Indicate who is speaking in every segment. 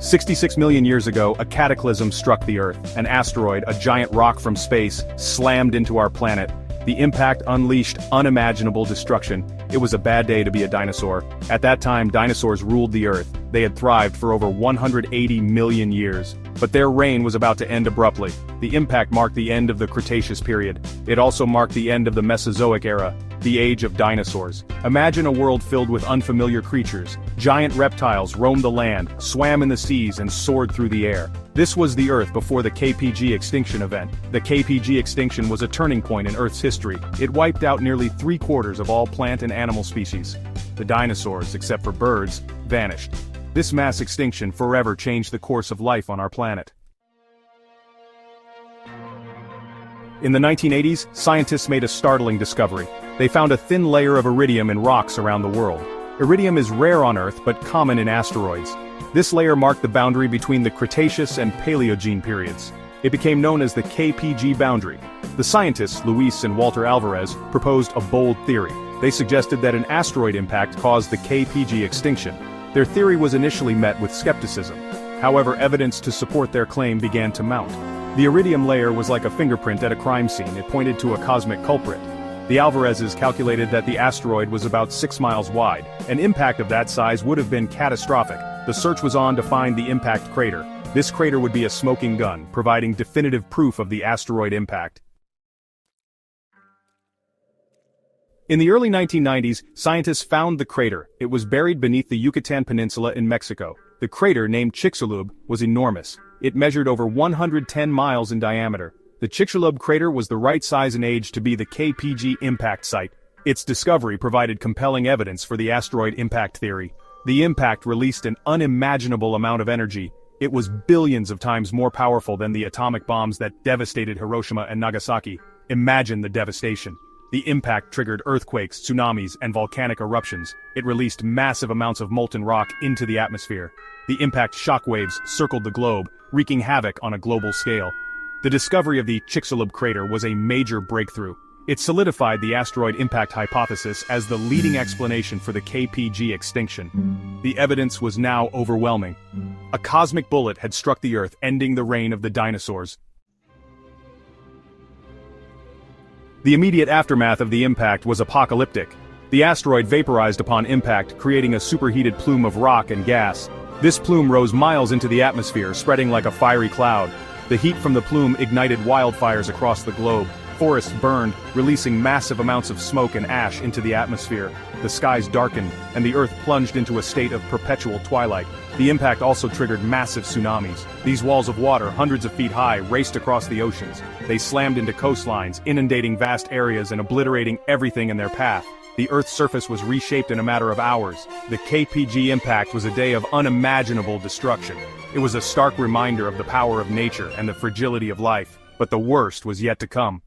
Speaker 1: 66 million years ago, a cataclysm struck the Earth. An asteroid, a giant rock from space, slammed into our planet. The impact unleashed unimaginable destruction. It was a bad day to be a dinosaur. At that time, dinosaurs ruled the Earth. They had thrived for over 180 million years. But their reign was about to end abruptly. The impact marked the end of the Cretaceous period. It also marked the end of the Mesozoic era, the age of dinosaurs. Imagine a world filled with unfamiliar creatures. Giant reptiles roamed the land, swam in the seas, and soared through the air. This was the Earth before the KPG extinction event. The KPG extinction was a turning point in Earth's history. It wiped out nearly 3/4 of all plant and animal species. The dinosaurs, except for birds, vanished. This mass extinction forever changed the course of life on our planet. In the 1980s, scientists made a startling discovery. They found a thin layer of iridium in rocks around the world. Iridium is rare on Earth but common in asteroids. This layer marked the boundary between the Cretaceous and Paleogene periods. It became known as the KPG boundary. The scientists, Luis and Walter Alvarez, proposed a bold theory. They suggested that an asteroid impact caused the KPG extinction. Their theory was initially met with skepticism. However, evidence to support their claim began to mount. The iridium layer was like a fingerprint at a crime scene. It pointed to a cosmic culprit. The Alvarezes calculated that the asteroid was about 6 miles wide. An impact of that size would have been catastrophic. The search was on to find the impact crater. This crater would be a smoking gun, providing definitive proof of the asteroid impact. In the early 1990s, scientists found the crater. It was buried beneath the Yucatan Peninsula in Mexico. The crater, named Chicxulub, was enormous. It measured over 110 miles in diameter. The Chicxulub crater was the right size and age to be the KPG impact site. Its discovery provided compelling evidence for the asteroid impact theory. The impact released an unimaginable amount of energy. It was billions of times more powerful than the atomic bombs that devastated Hiroshima and Nagasaki. Imagine the devastation. The impact triggered earthquakes, tsunamis, and volcanic eruptions. It released massive amounts of molten rock into the atmosphere. The impact shockwaves circled the globe, wreaking havoc on a global scale. The discovery of the Chicxulub crater was a major breakthrough. It solidified the asteroid impact hypothesis as the leading explanation for the KPG extinction. The evidence was now overwhelming. A cosmic bullet had struck the Earth, ending the reign of the dinosaurs. The immediate aftermath of the impact was apocalyptic. The asteroid vaporized upon impact, creating a superheated plume of rock and gas. This plume rose miles into the atmosphere, spreading like a fiery cloud. The heat from the plume ignited wildfires across the globe. Forests burned, releasing massive amounts of smoke and ash into the atmosphere. The skies darkened, and the Earth plunged into a state of perpetual twilight. The impact also triggered massive tsunamis. These walls of water, hundreds of feet high, raced across the oceans. They slammed into coastlines, inundating vast areas and obliterating everything in their path. The Earth's surface was reshaped in a matter of hours. The KPG impact was a day of unimaginable destruction. It was a stark reminder of the power of nature and the fragility of life. But the worst was yet to come.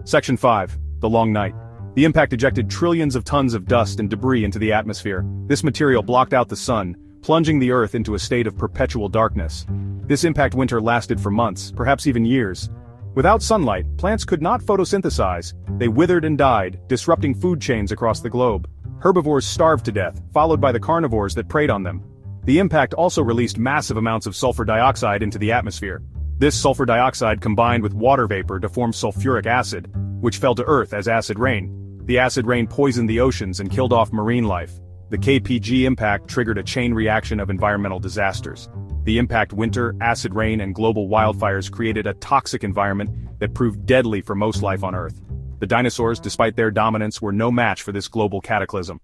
Speaker 1: Section 5. The Long Night. The impact ejected trillions of tons of dust and debris into the atmosphere. This material blocked out the sun, plunging the Earth into a state of perpetual darkness. This impact winter lasted for months, perhaps even years. Without sunlight, plants could not photosynthesize. They withered and died, disrupting food chains across the globe. Herbivores starved to death, followed by the carnivores that preyed on them. The impact also released massive amounts of sulfur dioxide into the atmosphere. This sulfur dioxide combined with water vapor to form sulfuric acid, which fell to Earth as acid rain. The acid rain poisoned the oceans and killed off marine life. The KPG impact triggered a chain reaction of environmental disasters. The impact winter, acid rain, and global wildfires created a toxic environment that proved deadly for most life on Earth. The dinosaurs, despite their dominance, were no match for this global cataclysm.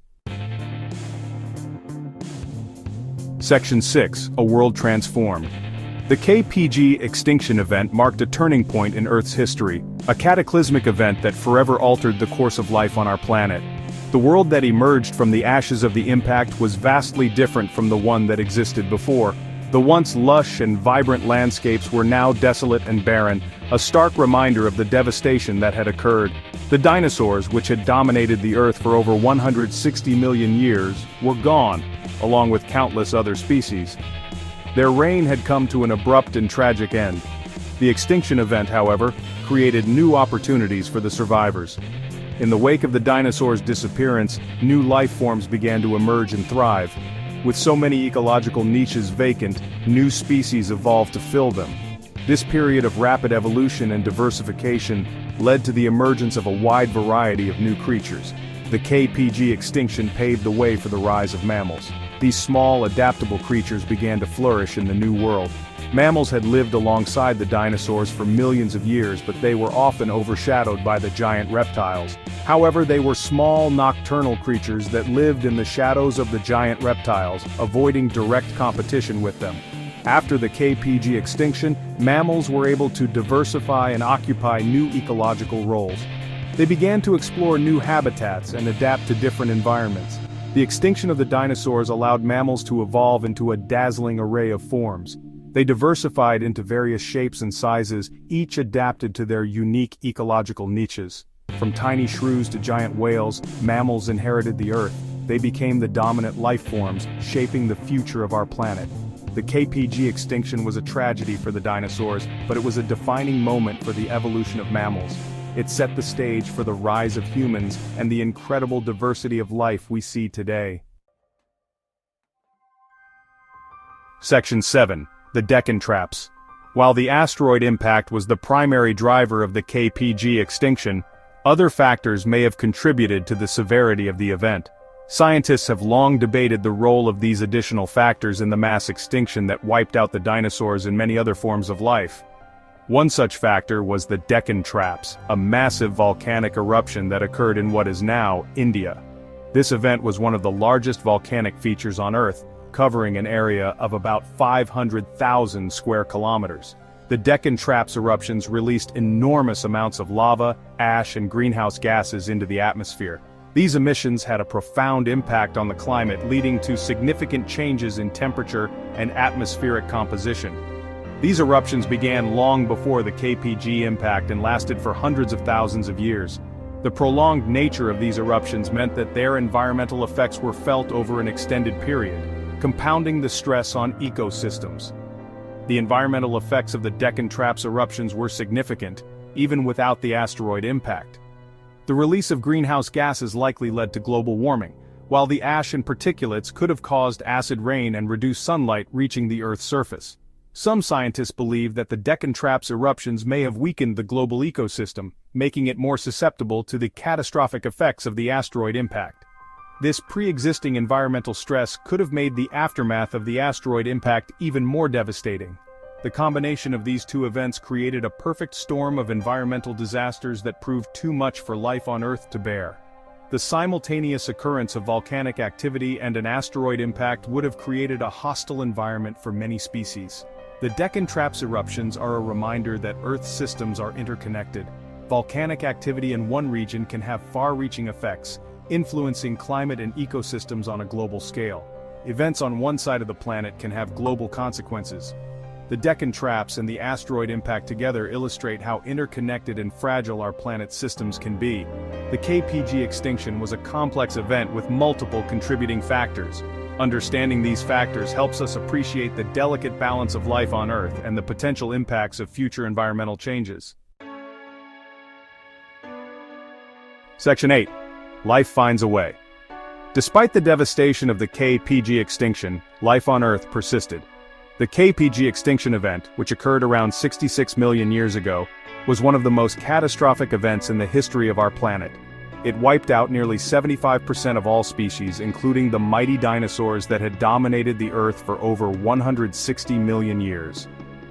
Speaker 1: Section 6. A World Transformed. The KPG extinction event marked a turning point in Earth's history, a cataclysmic event that forever altered the course of life on our planet. The world that emerged from the ashes of the impact was vastly different from the one that existed before. The once lush and vibrant landscapes were now desolate and barren, a stark reminder of the devastation that had occurred. The dinosaurs, which had dominated the Earth for over 160 million years, were gone, along with countless other species. Their reign had come to an abrupt and tragic end. The extinction event, however, created new opportunities for the survivors. In the wake of the dinosaurs' disappearance, new life forms began to emerge and thrive. With so many ecological niches vacant, new species evolved to fill them. This period of rapid evolution and diversification led to the emergence of a wide variety of new creatures. The KPG extinction paved the way for the rise of mammals. These small, adaptable creatures began to flourish in the New World. Mammals had lived alongside the dinosaurs for millions of years, but they were often overshadowed by the giant reptiles. However, they were small, nocturnal creatures that lived in the shadows of the giant reptiles, avoiding direct competition with them. After the KPG extinction, mammals were able to diversify and occupy new ecological roles. They began to explore new habitats and adapt to different environments. The extinction of the dinosaurs allowed mammals to evolve into a dazzling array of forms. They diversified into various shapes and sizes, each adapted to their unique ecological niches. From tiny shrews to giant whales, mammals inherited the Earth. They became the dominant life forms, shaping the future of our planet. The KPG extinction was a tragedy for the dinosaurs, but it was a defining moment for the evolution of mammals. It set the stage for the rise of humans and the incredible diversity of life we see today. Section 7. The Deccan Traps. While the asteroid impact was the primary driver of the KPG extinction, other factors may have contributed to the severity of the event. Scientists have long debated the role of these additional factors in the mass extinction that wiped out the dinosaurs and many other forms of life. One such factor was the Deccan Traps, a massive volcanic eruption that occurred in what is now India. This event was one of the largest volcanic features on Earth, covering an area of about 500,000 square kilometers. The Deccan Traps eruptions released enormous amounts of lava, ash, and greenhouse gases into the atmosphere. These emissions had a profound impact on the climate, leading to significant changes in temperature and atmospheric composition. These eruptions began long before the KPG impact and lasted for hundreds of thousands of years. The prolonged nature of these eruptions meant that their environmental effects were felt over an extended period, compounding the stress on ecosystems. The environmental effects of the Deccan Traps eruptions were significant, even without the asteroid impact. The release of greenhouse gases likely led to global warming, while the ash and particulates could have caused acid rain and reduced sunlight reaching the Earth's surface. Some scientists believe that the Deccan Traps eruptions may have weakened the global ecosystem, making it more susceptible to the catastrophic effects of the asteroid impact. This pre-existing environmental stress could have made the aftermath of the asteroid impact even more devastating. The combination of these two events created a perfect storm of environmental disasters that proved too much for life on Earth to bear. The simultaneous occurrence of volcanic activity and an asteroid impact would have created a hostile environment for many species. The Deccan Traps eruptions are a reminder that Earth's systems are interconnected. Volcanic activity in one region can have far-reaching effects, influencing climate and ecosystems on a global scale. Events on one side of the planet can have global consequences. The Deccan Traps and the asteroid impact together illustrate how interconnected and fragile our planet's systems can be. The KPG extinction was a complex event with multiple contributing factors. Understanding these factors helps us appreciate the delicate balance of life on Earth and the potential impacts of future environmental changes. Section 8. Life finds a way. Despite the devastation of the KPG extinction, life on Earth persisted. The KPG extinction event, which occurred around 66 million years ago, was one of the most catastrophic events in the history of our planet. It wiped out nearly 75% of all species, including the mighty dinosaurs that had dominated the Earth for over 160 million years.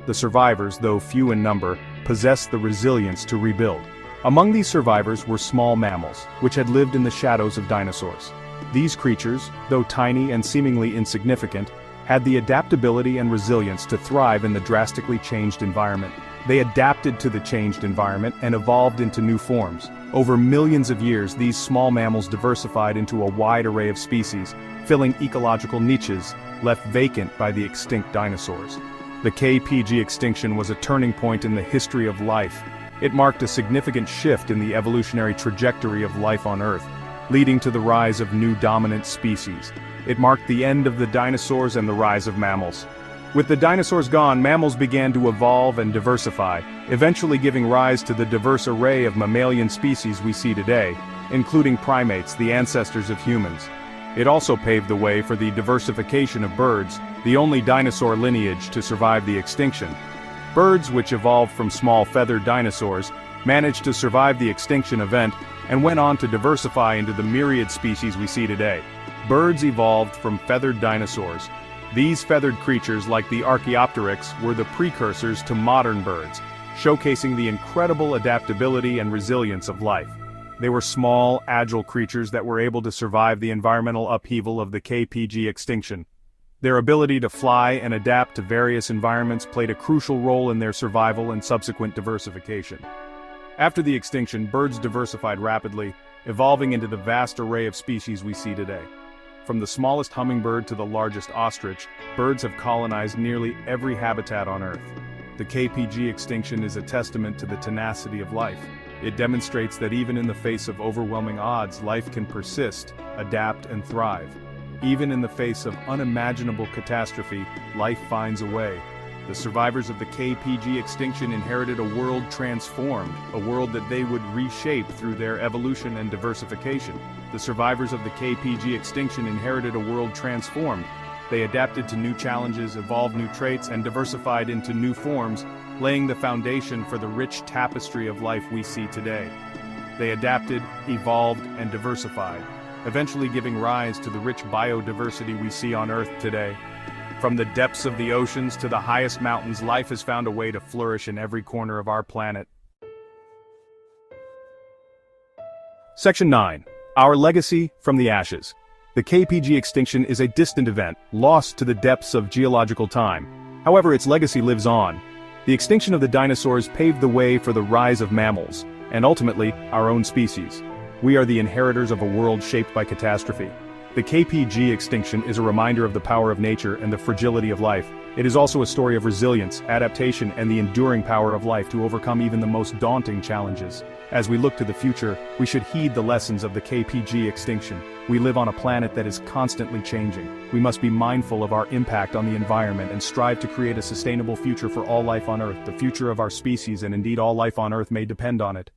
Speaker 1: The survivors, though few in number, possessed the resilience to rebuild. Among these survivors were small mammals, which had lived in the shadows of dinosaurs. These creatures, though tiny and seemingly insignificant, had the adaptability and resilience to thrive in the drastically changed environment. They adapted to the changed environment and evolved into new forms. Over millions of years, these small mammals diversified into a wide array of species, filling ecological niches left vacant by the extinct dinosaurs. The KPG extinction was a turning point in the history of life. It marked a significant shift in the evolutionary trajectory of life on Earth, leading to the rise of new dominant species. It marked the end of the dinosaurs and the rise of mammals. With the dinosaurs gone, mammals began to evolve and diversify, eventually giving rise to the diverse array of mammalian species we see today, including primates, the ancestors of humans. It also paved the way for the diversification of birds, the only dinosaur lineage to survive the extinction. Birds, which evolved from small feathered dinosaurs, managed to survive the extinction event and went on to diversify into the myriad species we see today. Birds evolved from feathered dinosaurs. These feathered creatures, like the Archaeopteryx, were the precursors to modern birds, showcasing the incredible adaptability and resilience of life. They were small, agile creatures that were able to survive the environmental upheaval of the KPG extinction. Their ability to fly and adapt to various environments played a crucial role in their survival and subsequent diversification. After the extinction, birds diversified rapidly, evolving into the vast array of species we see today. From the smallest hummingbird to the largest ostrich, birds have colonized nearly every habitat on Earth. The KPG extinction is a testament to the tenacity of life. It demonstrates that even in the face of overwhelming odds, life can persist, adapt, and thrive. Even in the face of unimaginable catastrophe, life finds a way. The survivors of the KPG extinction inherited a world transformed, a world that they would reshape through their evolution and diversification. The survivors of the KPG extinction inherited a world transformed. They adapted to new challenges, evolved new traits, and diversified into new forms, laying the foundation for the rich tapestry of life we see today. They adapted, evolved, and diversified, eventually giving rise to the rich biodiversity we see on Earth today. From the depths of the oceans to the highest mountains, life has found a way to flourish in every corner of our planet. Section 9. Our Legacy from the Ashes. The KPG extinction is a distant event, lost to the depths of geological time. However, its legacy lives on. The extinction of the dinosaurs paved the way for the rise of mammals, and ultimately, our own species. We are the inheritors of a world shaped by catastrophe. The KPG extinction is a reminder of the power of nature and the fragility of life. It is also a story of resilience, adaptation, and the enduring power of life to overcome even the most daunting challenges. As we look to the future, we should heed the lessons of the KPG extinction. We live on a planet that is constantly changing. We must be mindful of our impact on the environment and strive to create a sustainable future for all life on Earth. The future of our species and indeed all life on Earth may depend on it.